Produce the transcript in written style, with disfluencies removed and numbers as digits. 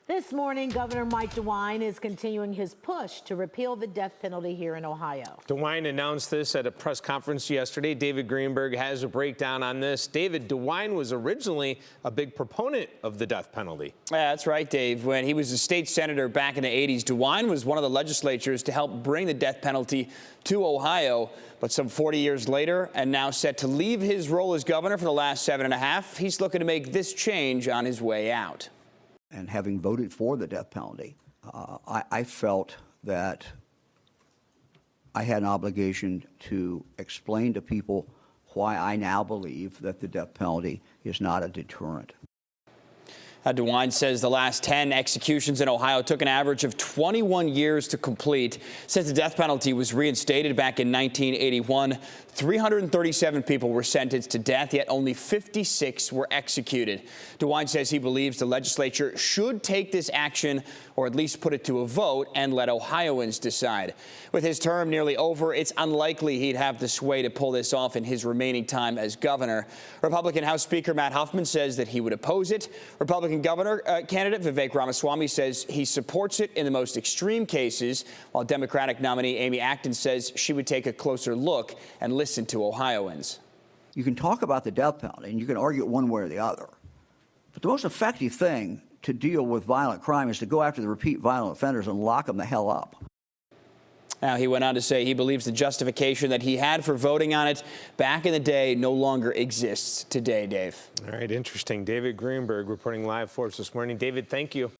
This morning, Governor Mike DeWine is continuing his push to repeal the death penalty here in Ohio. DeWine announced this at a press conference yesterday. David Greenberg has a breakdown on this. David, DeWine was originally a big proponent of the death penalty. Yeah, that's right, Dave. When he was a state senator back in the 80s, DeWine was one of the legislators to help bring the death penalty to Ohio. But some 40 years later, and now set to leave his role as governor for the last 7.5, he's looking to make this change on his way out. And having voted for the death penalty, I felt that I had an obligation to explain to people why I now believe that the death penalty is not a deterrent. DeWine says the last 10 executions in Ohio took an average of 21 years to complete. Since the death penalty was reinstated back in 1981, 337 people were sentenced to death, yet only 56 were executed. DeWine says he believes the legislature should take this action, or at least put it to a vote, and let Ohioans decide. With his term nearly over, it's unlikely he'd have the sway to pull this off in his remaining time as governor. Republican House Speaker Matt Huffman says that he would oppose it. Republican governor candidate Vivek Ramaswamy says he supports it in the most extreme cases, while Democratic nominee Amy Acton says she would take a closer look and listen to Ohioans. You can talk about the death penalty, and you can argue it one way or the other. But the most effective thing to deal with violent crime is to go after the repeat violent offenders and lock them the hell up. Now, he went on to say he believes the justification that he had for voting on it back in the day no longer exists today, Dave. All right, interesting. David Greenberg reporting live for us this morning. David, thank you.